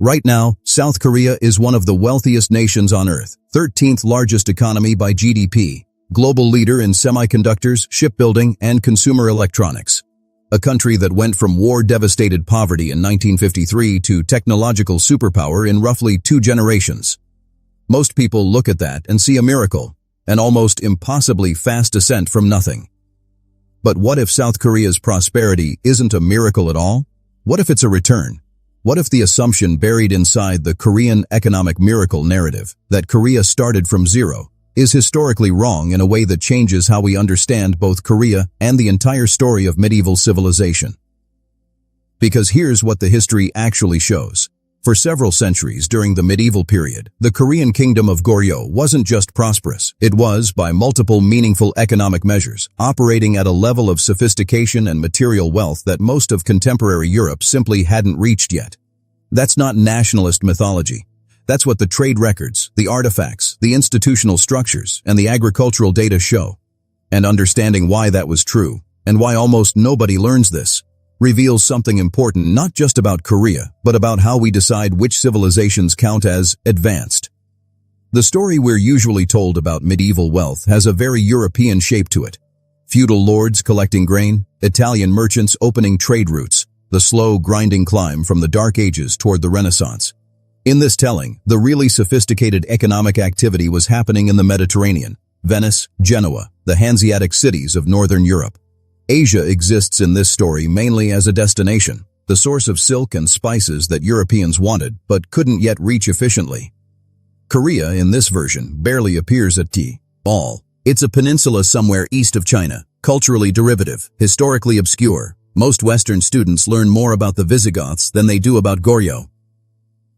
Right now, South Korea is one of the wealthiest nations on Earth, 13th largest economy by GDP, global leader in semiconductors, shipbuilding, and consumer electronics. A country that went from war-devastated poverty in 1953 to technological superpower in roughly 2 generations. Most people look at that and see a miracle, an almost impossibly fast ascent from nothing. But what if South Korea's prosperity isn't a miracle at all? What if it's a return? What if the assumption buried inside the Korean economic miracle narrative, that Korea started from zero, is historically wrong in a way that changes how we understand both Korea and the entire story of medieval civilization? Because here's what the history actually shows. For several centuries during the medieval period, the Korean kingdom of Goryeo wasn't just prosperous. It was, by multiple meaningful economic measures, operating at a level of sophistication and material wealth that most of contemporary Europe simply hadn't reached yet. That's not nationalist mythology. That's what the trade records, the artifacts, the institutional structures, and the agricultural data show. And understanding why that was true, and why almost nobody learns this, reveals something important not just about Korea, but about how we decide which civilizations count as advanced. The story we're usually told about medieval wealth has a very European shape to it. Feudal lords collecting grain, Italian merchants opening trade routes, the slow, grinding climb from the Dark Ages toward the Renaissance. In this telling, the really sophisticated economic activity was happening in the Mediterranean, Venice, Genoa, the Hanseatic cities of Northern Europe. Asia exists in this story mainly as a destination, the source of silk and spices that Europeans wanted but couldn't yet reach efficiently. Korea, in this version, barely appears at all. It's a peninsula somewhere east of China, culturally derivative, historically obscure. Most Western students learn more about the Visigoths than they do about Goryeo.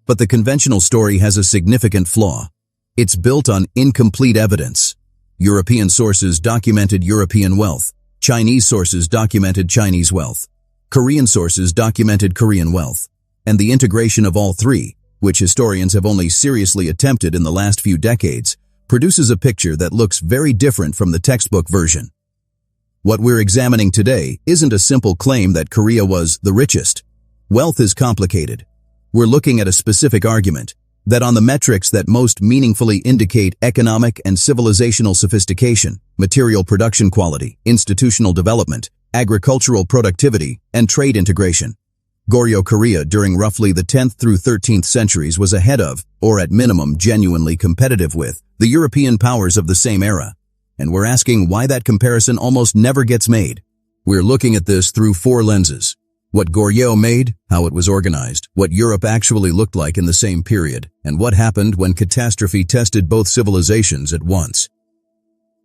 But the conventional story has a significant flaw. It's built on incomplete evidence. European sources documented European wealth. Chinese sources documented Chinese wealth. Korean sources documented Korean wealth. And the integration of all three, which historians have only seriously attempted in the last few decades, produces a picture that looks very different from the textbook version. What we're examining today isn't a simple claim that Korea was the richest. Wealth is complicated. We're looking at a specific argument, that on the metrics that most meaningfully indicate economic and civilizational sophistication, material production quality, institutional development, agricultural productivity, and trade integration, Goryeo Korea during roughly the 10th through 13th centuries was ahead of, or at minimum genuinely competitive with, the European powers of the same era. And we're asking why that comparison almost never gets made. We're looking at this through 4 lenses. What Goryeo made, how it was organized, what Europe actually looked like in the same period, and what happened when catastrophe tested both civilizations at once.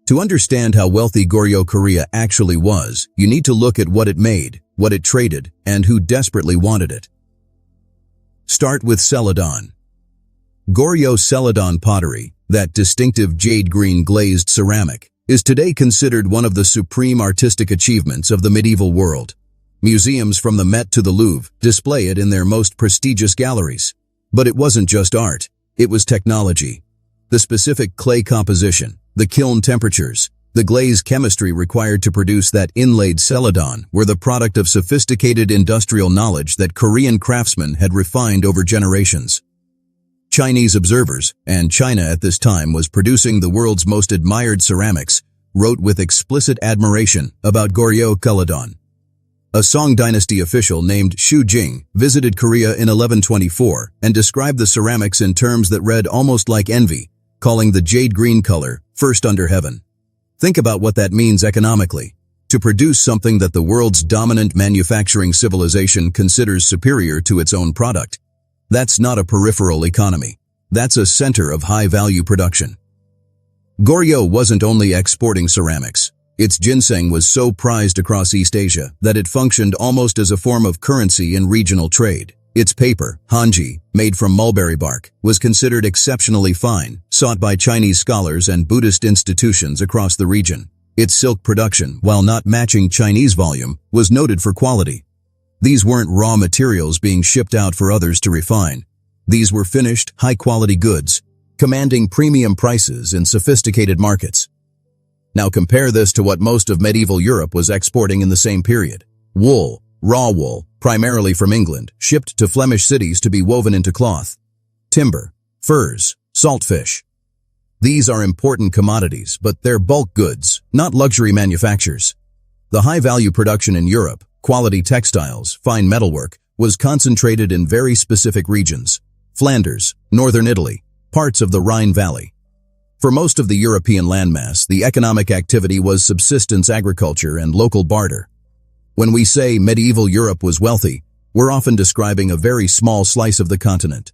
To understand how wealthy Goryeo Korea actually was, you need to look at what it made, what it traded, and who desperately wanted it. Start with Celadon. Goryeo Celadon pottery, that distinctive jade green glazed ceramic, is today considered one of the supreme artistic achievements of the medieval world. Museums from the Met to the Louvre display it in their most prestigious galleries. But it wasn't just art, it was technology. The specific clay composition, the kiln temperatures, the glaze chemistry required to produce that inlaid celadon were the product of sophisticated industrial knowledge that Korean craftsmen had refined over generations. Chinese observers, and China at this time was producing the world's most admired ceramics, wrote with explicit admiration about Goryeo Celadon. A Song dynasty official named Xu Jing visited Korea in 1124 and described the ceramics in terms that read almost like envy, calling the jade green color first under heaven. Think about what that means economically. To produce something that the world's dominant manufacturing civilization considers superior to its own product, that's not a peripheral economy. That's a center of high-value production. Goryeo wasn't only exporting ceramics. Its ginseng was so prized across East Asia that it functioned almost as a form of currency in regional trade. Its paper, hanji, made from mulberry bark, was considered exceptionally fine, sought by Chinese scholars and Buddhist institutions across the region. Its silk production, while not matching Chinese volume, was noted for quality. These weren't raw materials being shipped out for others to refine. These were finished, high-quality goods, commanding premium prices in sophisticated markets. Now compare this to what most of medieval Europe was exporting in the same period. Wool, Raw wool, primarily from England, shipped to Flemish cities to be woven into cloth. Timber, furs, saltfish. These are important commodities, but they're bulk goods, not luxury manufactures. The high-value production in Europe, quality textiles, fine metalwork, was concentrated in very specific regions: Flanders, northern Italy, parts of the Rhine Valley. For most of the European landmass, the economic activity was subsistence agriculture and local barter. When we say medieval Europe was wealthy, we're often describing a very small slice of the continent.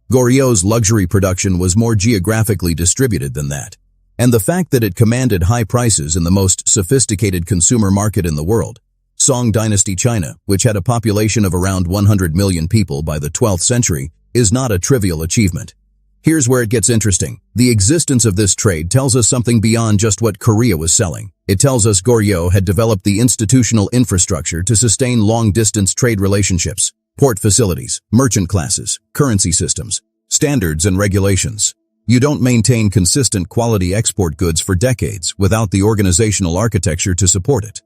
Goriot's luxury production was more geographically distributed than that, and the fact that it commanded high prices in the most sophisticated consumer market in the world, Song Dynasty China, which had a population of around 100 million people by the 12th century, is not a trivial achievement. Here's where it gets interesting. The existence of this trade tells us something beyond just what Korea was selling. It tells us Goryeo had developed the institutional infrastructure to sustain long-distance trade relationships, port facilities, merchant classes, currency systems, standards and regulations. You don't maintain consistent quality export goods for decades without the organizational architecture to support it.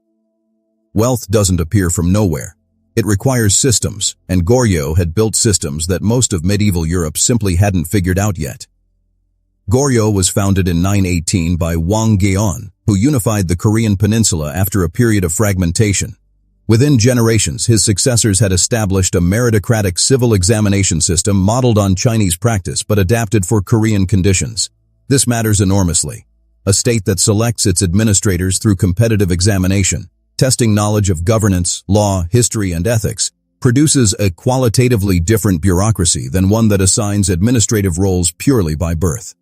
Wealth doesn't appear from nowhere. It requires systems, and Goryeo had built systems that most of medieval Europe simply hadn't figured out yet. Goryeo was founded in 918 by Wang Geon, who unified the Korean peninsula after a period of fragmentation. Within generations, his successors had established a meritocratic civil examination system modeled on Chinese practice but adapted for Korean conditions. This matters enormously. A state that selects its administrators through competitive examination, testing knowledge of governance, law, history, and ethics, produces a qualitatively different bureaucracy than one that assigns administrative roles purely by birth.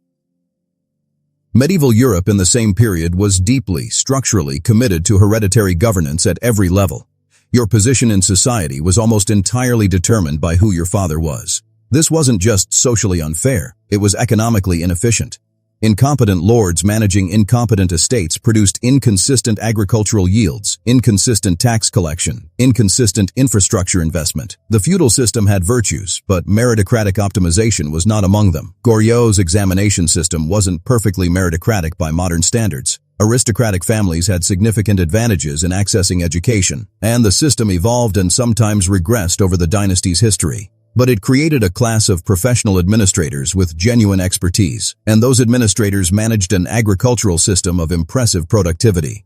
Medieval Europe in the same period was deeply, structurally committed to hereditary governance at every level. Your position in society was almost entirely determined by who your father was. This wasn't just socially unfair, it was economically inefficient. Incompetent lords managing incompetent estates produced inconsistent agricultural yields, inconsistent tax collection, inconsistent infrastructure investment. The feudal system had virtues, but meritocratic optimization was not among them. Goryeo's examination system wasn't perfectly meritocratic by modern standards. Aristocratic families had significant advantages in accessing education, and the system evolved and sometimes regressed over the dynasty's history. But it created a class of professional administrators with genuine expertise, and those administrators managed an agricultural system of impressive productivity.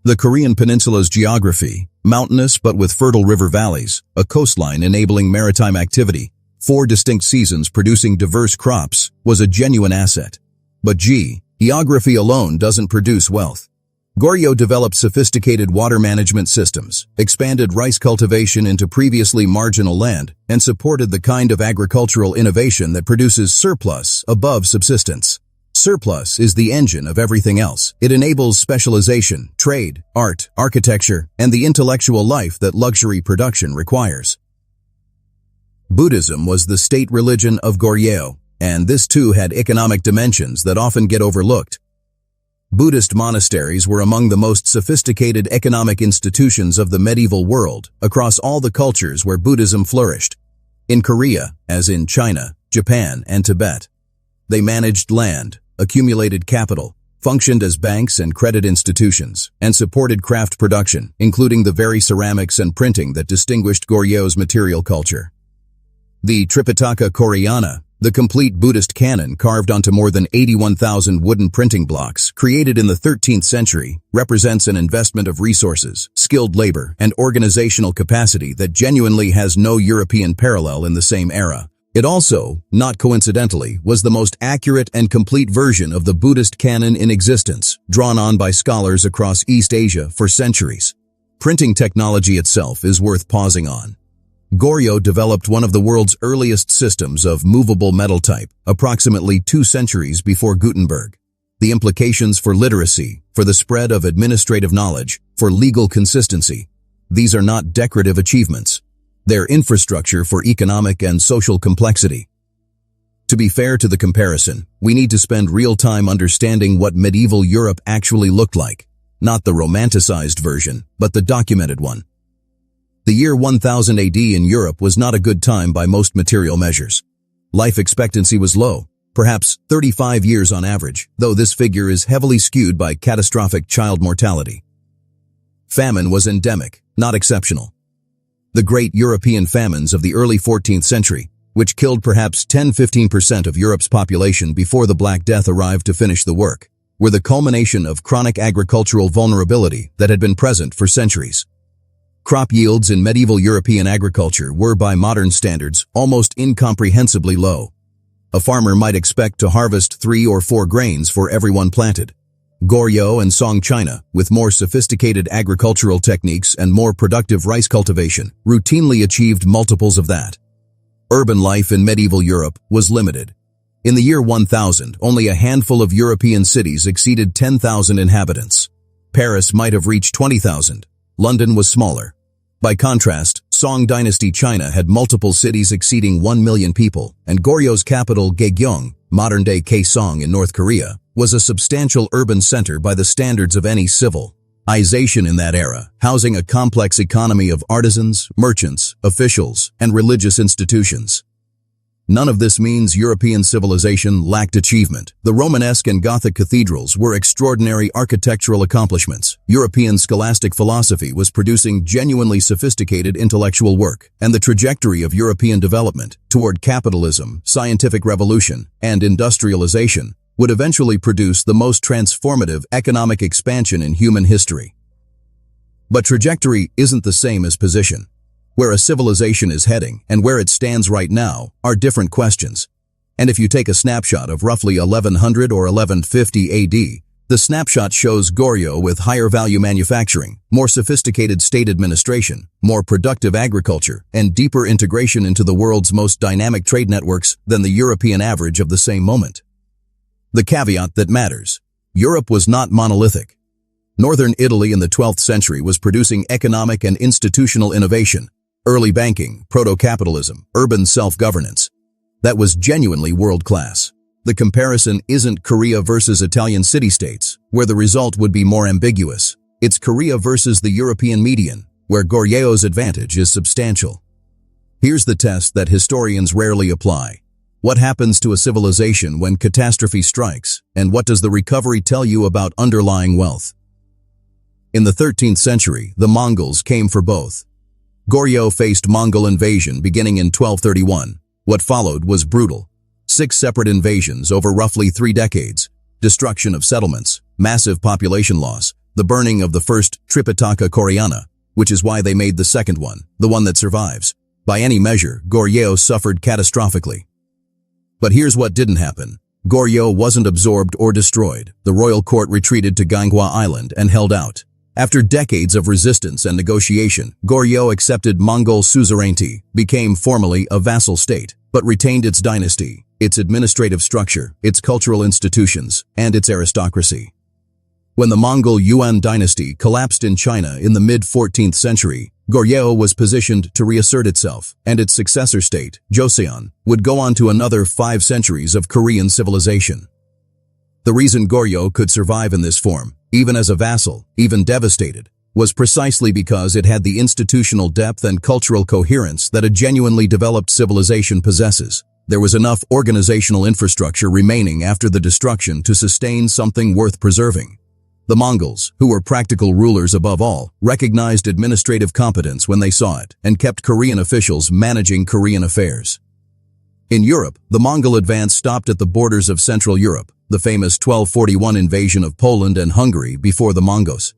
The Korean peninsula's geography, mountainous but with fertile river valleys, a coastline enabling maritime activity, 4 distinct seasons producing diverse crops, was a genuine asset. But geography alone doesn't produce wealth. Goryeo developed sophisticated water management systems, expanded rice cultivation into previously marginal land, and supported the kind of agricultural innovation that produces surplus above subsistence. Surplus is the engine of everything else. It enables specialization, trade, art, architecture, and the intellectual life that luxury production requires. Buddhism was the state religion of Goryeo, and this too had economic dimensions that often get overlooked. Buddhist monasteries were among the most sophisticated economic institutions of the medieval world across all the cultures where Buddhism flourished. In Korea, as in China, Japan, and Tibet, they managed land, accumulated capital, functioned as banks and credit institutions, and supported craft production, including the very ceramics and printing that distinguished Goryeo's material culture. The Tripitaka Koreana, the complete Buddhist canon carved onto more than 81,000 wooden printing blocks created in the 13th century, represents an investment of resources, skilled labor, and organizational capacity that genuinely has no European parallel in the same era. It also, not coincidentally, was the most accurate and complete version of the Buddhist canon in existence, drawn on by scholars across East Asia for centuries. Printing technology itself is worth pausing on. Goryeo developed one of the world's earliest systems of movable metal type, approximately 2 centuries before Gutenberg. The implications for literacy, for the spread of administrative knowledge, for legal consistency. These are not decorative achievements. They're infrastructure for economic and social complexity. To be fair to the comparison, we need to spend real time understanding what medieval Europe actually looked like. Not the romanticized version, but the documented one. The year 1000 AD in Europe was not a good time by most material measures. Life expectancy was low, perhaps 35 years on average, though this figure is heavily skewed by catastrophic child mortality. Famine was endemic, not exceptional. The great European famines of the early 14th century, which killed perhaps 10–15% of Europe's population before the Black Death arrived to finish the work, were the culmination of chronic agricultural vulnerability that had been present for centuries. Crop yields in medieval European agriculture were, by modern standards, almost incomprehensibly low. A farmer might expect to harvest 3 or 4 grains for every one planted. Goryeo and Song China, with more sophisticated agricultural techniques and more productive rice cultivation, routinely achieved multiples of that. Urban life in medieval Europe was limited. In the year 1000, only a handful of European cities exceeded 10,000 inhabitants. Paris might have reached 20,000. London was smaller. By contrast, Song Dynasty China had multiple cities exceeding 1 million people, and Goryeo's capital, Gaegyeong, modern-day Kaesong in North Korea, was a substantial urban center by the standards of any civilization in that era, housing a complex economy of artisans, merchants, officials, and religious institutions. None of this means European civilization lacked achievement. The Romanesque and Gothic cathedrals were extraordinary architectural accomplishments. European scholastic philosophy was producing genuinely sophisticated intellectual work, and the trajectory of European development toward capitalism, scientific revolution, and industrialization would eventually produce the most transformative economic expansion in human history. But trajectory isn't the same as position. Where a civilization is heading and where it stands right now are different questions. And if you take a snapshot of roughly 1100 or 1150 AD, the snapshot shows Goryeo with higher value manufacturing, more sophisticated state administration, more productive agriculture, and deeper integration into the world's most dynamic trade networks than the European average of the same moment. The caveat that matters: Europe was not monolithic. Northern Italy in the 12th century was producing economic and institutional innovation, early banking, proto-capitalism, urban self-governance. That was genuinely world-class. The comparison isn't Korea versus Italian city-states, where the result would be more ambiguous. It's Korea versus the European median, where Goryeo's advantage is substantial. Here's the test that historians rarely apply. What happens to a civilization when catastrophe strikes, and what does the recovery tell you about underlying wealth? In the 13th century, the Mongols came for both. Goryeo faced Mongol invasion beginning in 1231. What followed was brutal. 6 separate invasions over roughly 3 decades, destruction of settlements, massive population loss, the burning of the first Tripitaka Koreana, which is why they made the second one, the one that survives. By any measure, Goryeo suffered catastrophically. But here's what didn't happen. Goryeo wasn't absorbed or destroyed. The royal court retreated to Ganghwa Island and held out. After decades of resistance and negotiation, Goryeo accepted Mongol suzerainty, became formally a vassal state, but retained its dynasty, its administrative structure, its cultural institutions, and its aristocracy. When the Mongol Yuan dynasty collapsed in China in the mid-14th century, Goryeo was positioned to reassert itself, and its successor state, Joseon, would go on to another 5 centuries of Korean civilization. The reason Goryeo could survive in this form, even as a vassal, even devastated, was precisely because it had the institutional depth and cultural coherence that a genuinely developed civilization possesses. There was enough organizational infrastructure remaining after the destruction to sustain something worth preserving. The Mongols, who were practical rulers above all, recognized administrative competence when they saw it and kept Korean officials managing Korean affairs. In Europe, the Mongol advance stopped at the borders of Central Europe, the famous 1241 invasion of Poland and Hungary before the Mongols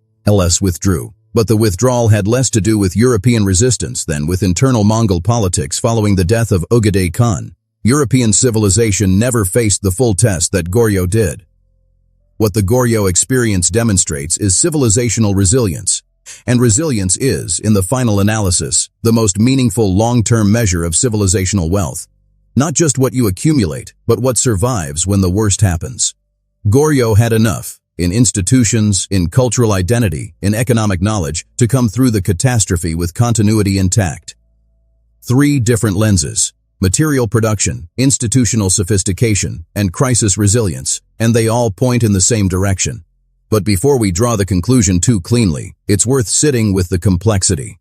withdrew. But the withdrawal had less to do with European resistance than with internal Mongol politics following the death of Ögedei Khan. European civilization never faced the full test that Goryeo did. What the Goryeo experience demonstrates is civilizational resilience, and resilience is, in the final analysis, the most meaningful long-term measure of civilizational wealth. Not just what you accumulate, but what survives when the worst happens. Goryeo had enough, in institutions, in cultural identity, in economic knowledge, to come through the catastrophe with continuity intact. 3 different lenses: material production, institutional sophistication, and crisis resilience, and they all point in the same direction. But before we draw the conclusion too cleanly, it's worth sitting with the complexity.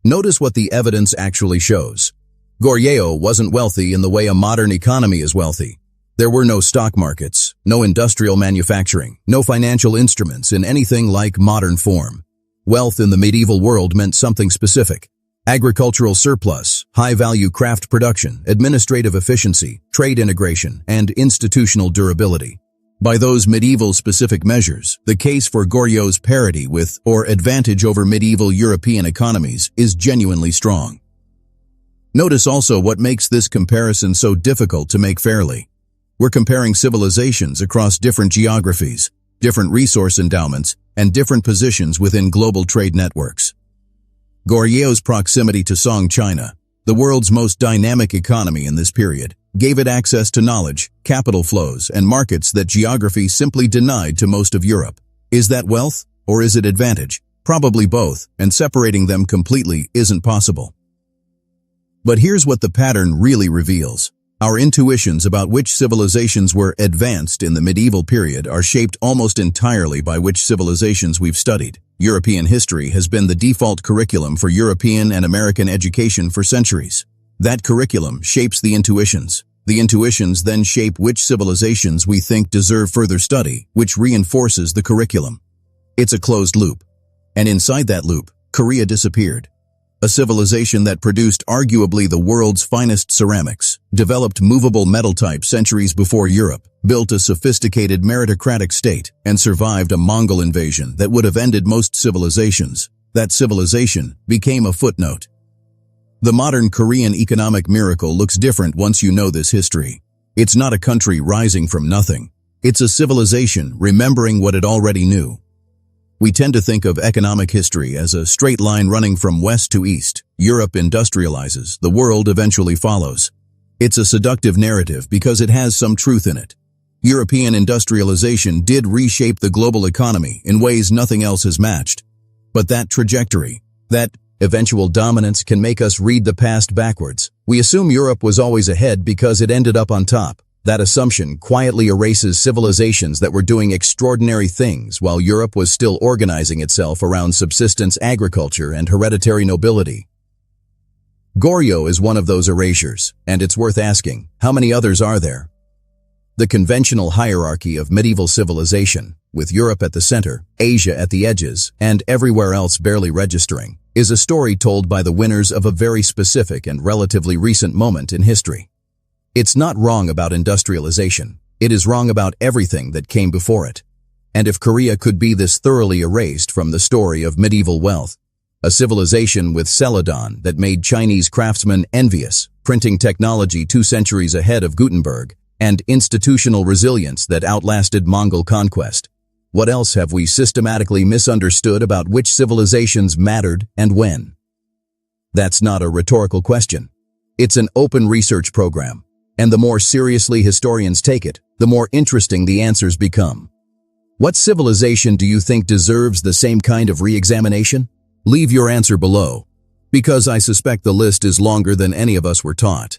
Notice what the evidence actually shows. Goryeo wasn't wealthy in the way a modern economy is wealthy. There were no stock markets, no industrial manufacturing, no financial instruments in anything like modern form. Wealth in the medieval world meant something specific. Agricultural surplus, high-value craft production, administrative efficiency, trade integration, and institutional durability. By those medieval-specific measures, the case for Goriot's parity with or advantage over medieval European economies is genuinely strong. Notice also what makes this comparison so difficult to make fairly. We're comparing civilizations across different geographies, different resource endowments, and different positions within global trade networks. Goriot's proximity to Song China, the world's most dynamic economy in this period, gave it access to knowledge, capital flows, and markets that geography simply denied to most of Europe. Is that wealth, or is it advantage? Probably both, and separating them completely isn't possible. But here's what the pattern really reveals. Our intuitions about which civilizations were advanced in the medieval period are shaped almost entirely by which civilizations we've studied. European history has been the default curriculum for European and American education for centuries. That curriculum shapes the intuitions. The intuitions then shape which civilizations we think deserve further study, which reinforces the curriculum. It's a closed loop. And inside that loop, Korea disappeared. A civilization that produced arguably the world's finest ceramics, developed movable metal type centuries before Europe, built a sophisticated meritocratic state, and survived a Mongol invasion that would have ended most civilizations. That civilization became a footnote. The modern Korean economic miracle looks different once you know this history. It's not a country rising from nothing. It's a civilization remembering what it already knew. We tend to think of economic history as a straight line running from west to east. Europe industrializes, the world eventually follows. It's a seductive narrative because it has some truth in it. European industrialization did reshape the global economy in ways nothing else has matched. But that trajectory, that eventual dominance can make us read the past backwards. We assume Europe was always ahead because it ended up on top. That assumption quietly erases civilizations that were doing extraordinary things while Europe was still organizing itself around subsistence agriculture and hereditary nobility. Goryeo is one of those erasures, and it's worth asking, how many others are there? The conventional hierarchy of medieval civilization, with Europe at the center, Asia at the edges, and everywhere else barely registering, is a story told by the winners of a very specific and relatively recent moment in history. It's not wrong about industrialization. It is wrong about everything that came before it. And if Korea could be this thoroughly erased from the story of medieval wealth, a civilization with celadon that made Chinese craftsmen envious, printing technology 2 centuries ahead of Gutenberg, and institutional resilience that outlasted Mongol conquest, what else have we systematically misunderstood about which civilizations mattered and when? That's not a rhetorical question. It's an open research program. And the more seriously historians take it, the more interesting the answers become. What civilization do you think deserves the same kind of re-examination? Leave your answer below, because I suspect the list is longer than any of us were taught.